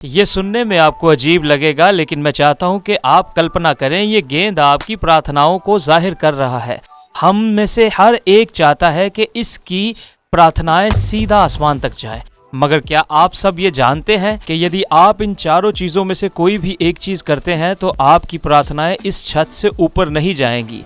ये सुनने में आपको अजीब लगेगा, लेकिन मैं चाहता हूँ कि आप कल्पना करें ये गेंद आपकी प्रार्थनाओं को जाहिर कर रहा है। हम में से हर एक चाहता है कि इसकी प्रार्थनाएं सीधा आसमान तक जाए, मगर क्या आप सब ये जानते हैं कि यदि आप इन चारों चीज़ों में से कोई भी एक चीज़ करते हैं तो आपकी प्रार्थनाएं इस छत से ऊपर नहीं जाएंगी।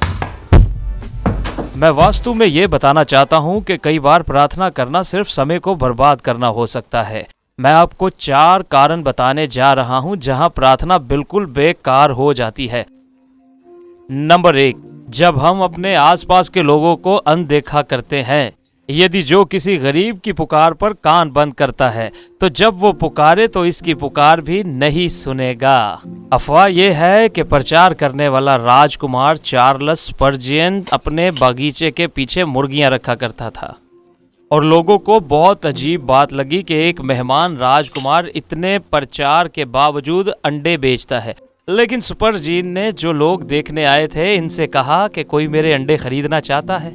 मैं वास्तव में ये बताना चाहता हूँ कि कई बार प्रार्थना करना सिर्फ समय को बर्बाद करना हो सकता है। मैं आपको 4 कारण बताने जा रहा हूं जहां प्रार्थना बिल्कुल बेकार हो जाती है। नंबर 1, जब हम अपने आसपास के लोगों को अनदेखा करते हैं। यदि जो किसी गरीब की पुकार पर कान बंद करता है तो जब वो पुकारे तो इसकी पुकार भी नहीं सुनेगा। अफवाह यह है कि प्रचार करने वाला राजकुमार चार्ल्स स्पर्जियन अपने बागीचे के पीछे मुर्गियां रखा करता था और लोगों को बहुत अजीब बात लगी कि एक मेहमान राजकुमार इतने प्रचार के बावजूद अंडे बेचता है। लेकिन स्पर्जियन ने जो लोग देखने आए थे इनसे कहा कि कोई मेरे अंडे खरीदना चाहता है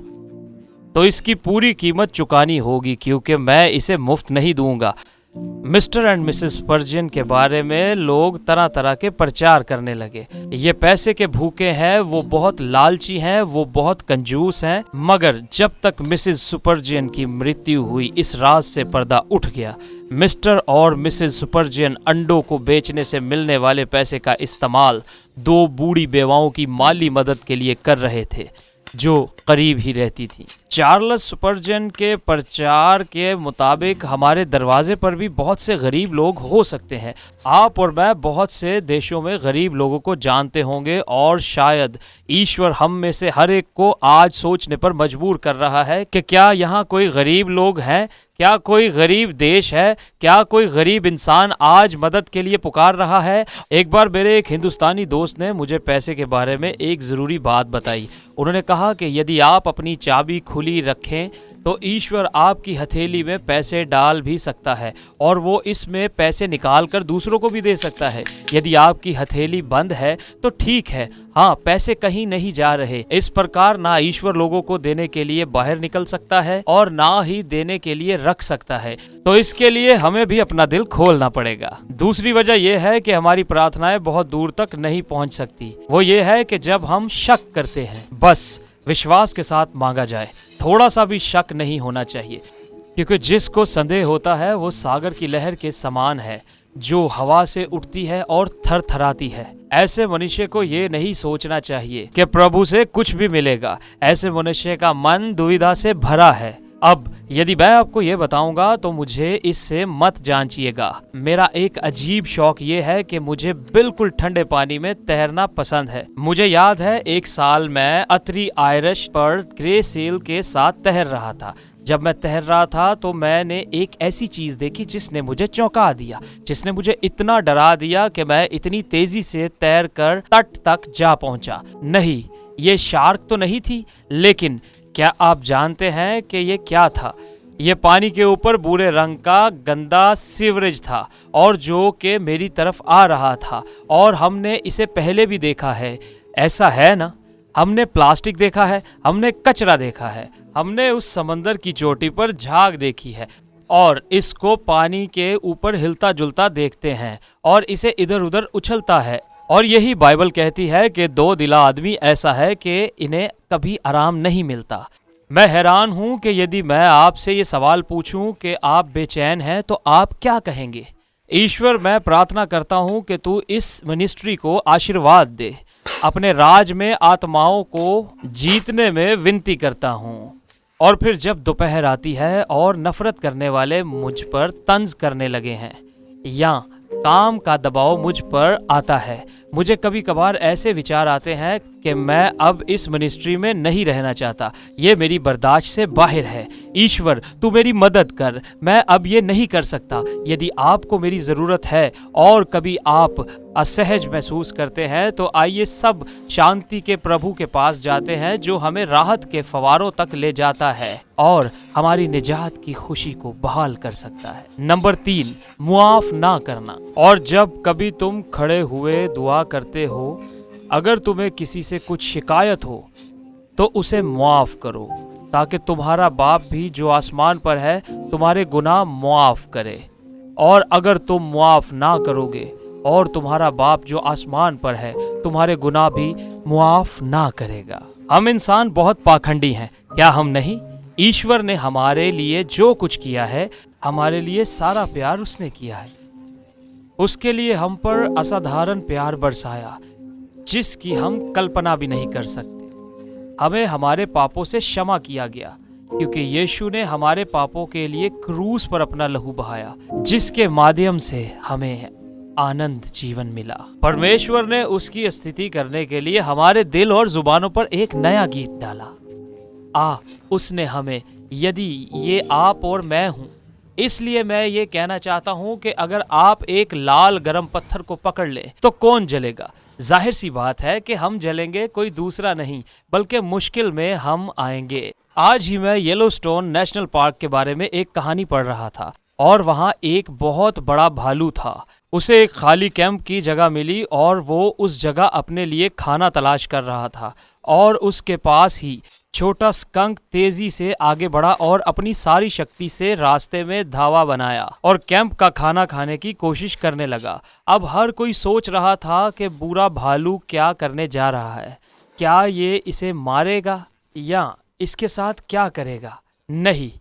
तो इसकी पूरी कीमत चुकानी होगी, क्योंकि मैं इसे मुफ्त नहीं दूंगा। मिस्टर एंड मिसेस स्पर्जियन के बारे में लोग तरह तरह के प्रचार करने लगे। ये पैसे के भूखे हैं, वो बहुत लालची हैं, वो बहुत कंजूस हैं। मगर जब तक मिसेस स्पर्जियन की मृत्यु हुई इस राज से पर्दा उठ गया। मिस्टर और मिसेस स्पर्जियन अंडों को बेचने से मिलने वाले पैसे का इस्तेमाल 2 बूढ़ी बेवाओं की माली मदद के लिए कर रहे थे जो करीब ही रहती थी। चार्ल्स स्पर्जियन के प्रचार के मुताबिक हमारे दरवाजे पर भी बहुत से गरीब लोग हो सकते हैं। आप और मैं बहुत से देशों में गरीब लोगों को जानते होंगे और शायद ईश्वर हम में से हर एक को आज सोचने पर मजबूर कर रहा है कि क्या यहाँ कोई गरीब लोग हैं, क्या कोई गरीब देश है, क्या कोई गरीब इंसान आज मदद के लिए पुकार रहा है। एक बार मेरे एक हिंदुस्तानी दोस्त ने मुझे पैसे के बारे में एक ज़रूरी बात बताई। उन्होंने कहा कि यदि आप अपनी चाबी खुली रखें तो ईश्वर आपकी हथेली में पैसे डाल भी सकता है और वो इसमें पैसे निकाल कर दूसरों को भी दे सकता है। यदि आपकी हथेली बंद है तो ठीक है, हाँ, पैसे कहीं नहीं जा रहे। इस प्रकार ना ईश्वर लोगों को देने के लिए बाहर निकल सकता है और ना ही देने के लिए रख सकता है। तो इसके लिए हमें भी अपना दिल खोलना पड़ेगा। दूसरी वजह यह है कि हमारी प्रार्थनाएं बहुत दूर तक नहीं पहुंच सकती। वो ये है कि जब हम शक करते हैं, बस विश्वास के साथ मांगा जाए, थोड़ा सा भी शक नहीं होना चाहिए, क्योंकि जिसको संदेह होता है वो सागर की लहर के समान है जो हवा से उठती है और थरथराती है। ऐसे मनुष्य को ये नहीं सोचना चाहिए कि प्रभु से कुछ भी मिलेगा। ऐसे मनुष्य का मन दुविधा से भरा है। अब यदि मैं आपको ये बताऊंगा तो मुझे इससे मत जांचिएगा। मेरा एक अजीब शौक ये है कि मुझे बिल्कुल ठंडे पानी में तैरना पसंद है। मुझे याद है एक साल मैं अतरी आयरिश पर ग्रे सेल के साथ तैर रहा था। जब मैं तैर रहा था तो मैंने एक ऐसी चीज देखी जिसने मुझे चौंका दिया, जिसने मुझे इतना डरा दिया कि मैं इतनी तेजी से तैरकर तट तक जा पहुंचा। नहीं, ये शार्क तो नहीं थी, लेकिन क्या आप जानते हैं कि ये क्या था? ये पानी के ऊपर भूरे रंग का गंदा सीवरेज था और जो कि मेरी तरफ आ रहा था, और हमने इसे पहले भी देखा है। ऐसा है ना? हमने प्लास्टिक देखा है, हमने कचरा देखा है, हमने उस समंदर की चोटी पर झाग देखी है और इसको पानी के ऊपर हिलता जुलता देखते हैं और इसे इधर उधर उछलता है। और यही बाइबल कहती है कि 2 दिला आदमी ऐसा है कि इन्हें कभी आराम नहीं मिलता। मैं हैरान हूं कि यदि मैं आपसे ये सवाल पूछूं कि आप बेचैन हैं तो आप क्या कहेंगे? ईश्वर, मैं प्रार्थना करता हूं कि तू इस मिनिस्ट्री को आशीर्वाद दे। अपने राज में आत्माओं को जीतने में विनती करता हूं। और फिर जब दोपहर आती है और नफरत करने वाले मुझ पर तंज करने लगे हैं या काम का दबाव मुझ पर आता है, मुझे कभी कभार ऐसे विचार आते हैं कि मैं अब इस मिनिस्ट्री में नहीं रहना चाहता। ये मेरी बर्दाश्त से बाहर है। ईश्वर, तू मेरी मदद कर, मैं अब ये नहीं कर सकता। यदि आपको मेरी ज़रूरत है और कभी आप असहज महसूस करते हैं तो आइए सब शांति के प्रभु के पास जाते हैं जो हमें राहत के फवारों तक ले जाता है और हमारी निजात की खुशी को बहाल कर सकता है। नंबर 3, मुआफ ना करना। और जब कभी तुम खड़े हुए दुआ करते हो, अगर तुम्हें किसी से कुछ शिकायत हो तो उसे मुआफ करो, ताकि तुम्हारा बाप भी जो आसमान पर है तुम्हारे गुनाह मुआफ करे। और अगर तुम मुआफ़ ना करोगे और तुम्हारा बाप जो आसमान पर है तुम्हारे गुनाह भी मुआफ़ ना करेगा। हम इंसान बहुत पाखंडी हैं, क्या हम नहीं? ईश्वर ने हमारे लिए जो कुछ किया है, हमारे लिए सारा प्यार उसने किया है। उसके लिए हम पर असाधारण प्यार बरसाया जिसकी हम कल्पना भी नहीं कर सकते। हमें हमारे पापों से क्षमा किया गया क्योंकि यीशु ने हमारे पापों के लिए क्रूस पर अपना लहू बहाया, जिसके माध्यम से हमें आनंद जीवन मिला। परमेश्वर ने उसकी स्तुति करने के लिए हमारे दिल और जुबानों पर एक नया गीत डाला। उसने हमें, यदि ये आप और मैं हूँ, इसलिए मैं ये कहना चाहता हूँ कि अगर आप एक लाल गरम पत्थर को पकड़ ले तो कौन जलेगा? जाहिर सी बात है कि हम जलेंगे, कोई दूसरा नहीं, बल्कि मुश्किल में हम आएंगे। आज ही मैं येलोस्टोन नेशनल पार्क के बारे में एक कहानी पढ़ रहा था और वहाँ एक बहुत बड़ा भालू था। उसे एक खाली कैंप की जगह मिली और वो उस जगह अपने लिए खाना तलाश कर रहा था और उसके पास ही छोटा स्कंक तेजी से आगे बढ़ा और अपनी सारी शक्ति से रास्ते में धावा बनाया और कैंप का खाना खाने की कोशिश करने लगा। अब हर कोई सोच रहा था कि बुरा भालू क्या करने जा रहा है, क्या ये इसे मारेगा या इसके साथ क्या करेगा? नहीं,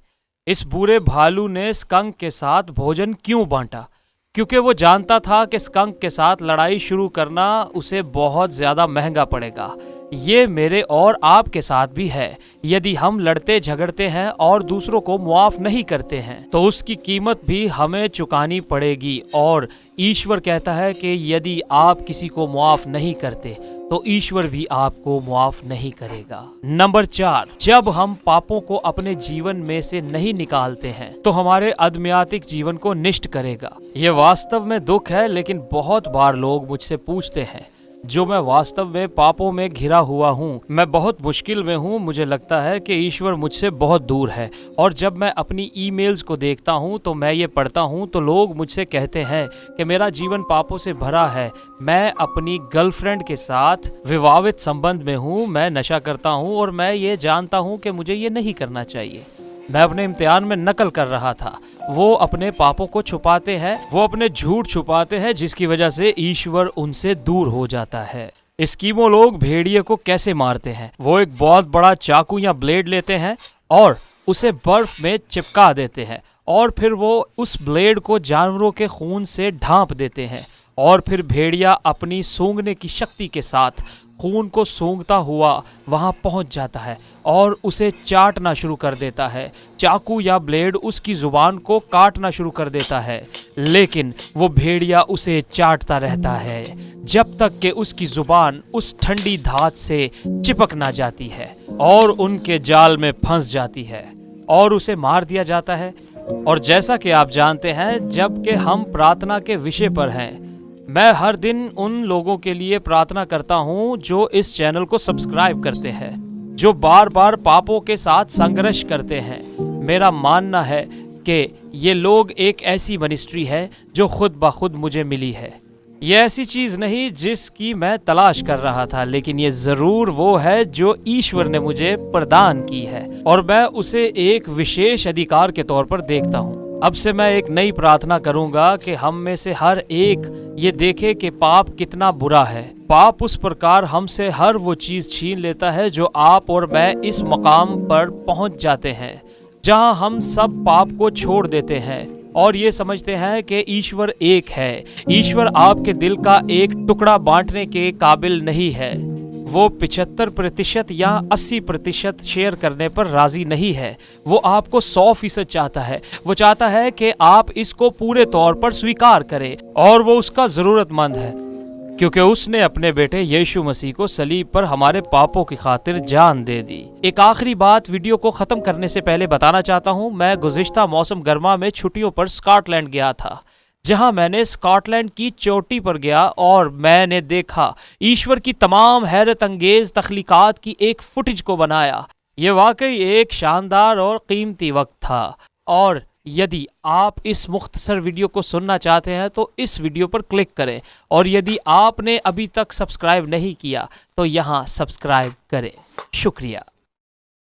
इस बुरे भालू ने स्कंक के साथ भोजन क्यों बांटा? क्योंकि वो जानता था कि स्कंक के साथ लड़ाई शुरू करना उसे बहुत ज़्यादा महंगा पड़ेगा। ये मेरे और आपके साथ भी है। यदि हम लड़ते झगड़ते हैं और दूसरों को मुआफ़ नहीं करते हैं तो उसकी कीमत भी हमें चुकानी पड़ेगी। और ईश्वर कहता है कि यदि आप किसी को मुआफ़ नहीं करते तो ईश्वर भी आपको मुआफ़ नहीं करेगा। नंबर 4, जब हम पापों को अपने जीवन में से नहीं निकालते हैं तो हमारे अदम्यातिक जीवन को नष्ट करेगा। ये वास्तव में दुख है, लेकिन बहुत बार लोग मुझसे पूछते हैं, जो मैं वास्तव में पापों में घिरा हुआ हूँ, मैं बहुत मुश्किल में हूँ, मुझे लगता है कि ईश्वर मुझसे बहुत दूर है। और जब मैं अपनी ईमेल्स को देखता हूँ तो मैं ये पढ़ता हूँ तो लोग मुझसे कहते हैं कि मेरा जीवन पापों से भरा है, मैं अपनी गर्लफ्रेंड के साथ विवाहित संबंध में हूँ, मैं नशा करता हूँ और मैं ये जानता हूँ कि मुझे ये नहीं करना चाहिए। मैं अपने इम्तिहान में नकल कर रहा था। वो अपने पापों को छुपाते हैं, वो अपने झूठ छुपाते हैं, जिसकी वजह से ईश्वर उनसे दूर हो जाता है। एस्किमो लोग भेड़िए को कैसे मारते हैं? वो एक बहुत बड़ा चाकू या ब्लेड लेते हैं और उसे बर्फ में चिपका देते हैं और फिर वो उस ब्लेड को जानवरों के खून से ढांप देते हैं और फिर भेड़िया अपनी सूंघने की शक्ति के साथ खून को सूंघता हुआ वहां पहुंच जाता है और उसे चाटना शुरू कर देता है। चाकू या ब्लेड उसकी जुबान को काटना शुरू कर देता है, लेकिन वो भेड़िया उसे चाटता रहता है जब तक कि उसकी जुबान उस ठंडी धात से चिपक ना जाती है और उनके जाल में फंस जाती है और उसे मार दिया जाता है। और जैसा कि आप जानते हैं, जबकि हम प्रार्थना के विषय पर हैं, मैं हर दिन उन लोगों के लिए प्रार्थना करता हूं जो इस चैनल को सब्सक्राइब करते हैं, जो बार बार पापों के साथ संघर्ष करते हैं। मेरा मानना है कि ये लोग एक ऐसी मिनिस्ट्री है जो खुद ब खुद मुझे मिली है। ये ऐसी चीज़ नहीं जिसकी मैं तलाश कर रहा था, लेकिन ये ज़रूर वो है जो ईश्वर ने मुझे प्रदान की है और मैं उसे एक विशेष अधिकार के तौर पर देखता हूँ। अब से मैं एक नई प्रार्थना करूंगा कि हम में से हर एक ये देखे कि पाप कितना बुरा है। पाप उस प्रकार हमसे हर वो चीज़ छीन लेता है जो आप और मैं इस मकाम पर पहुंच जाते हैं जहां हम सब पाप को छोड़ देते हैं और ये समझते हैं कि ईश्वर एक है। ईश्वर आपके दिल का एक टुकड़ा बांटने के काबिल नहीं है। वो 75% या 80% शेयर करने पर राजी नहीं है। वो आपको 100% चाहता है। वो चाहता है कि आप इसको पूरे तौर पर स्वीकार करें और वो उसका ज़रूरतमंद है क्योंकि उसने अपने बेटे यीशु मसीह को सलीब पर हमारे पापों की खातिर जान दे दी। एक आखिरी बात वीडियो को ख़त्म करने से पहले बताना चाहता हूँ। मैं गुज़िश्ता मौसम गर्मा में छुट्टियों पर स्कॉटलैंड गया था, जहां मैंने स्कॉटलैंड की चोटी पर गया और मैंने देखा ईश्वर की तमाम हैरत अंगेज तख्लीकात की एक फुटेज को बनाया। ये वाकई एक शानदार और कीमती वक्त था और यदि आप इस मुख्तसर वीडियो को सुनना चाहते हैं तो इस वीडियो पर क्लिक करें और यदि आपने अभी तक सब्सक्राइब नहीं किया तो यहाँ सब्सक्राइब करें। शुक्रिया।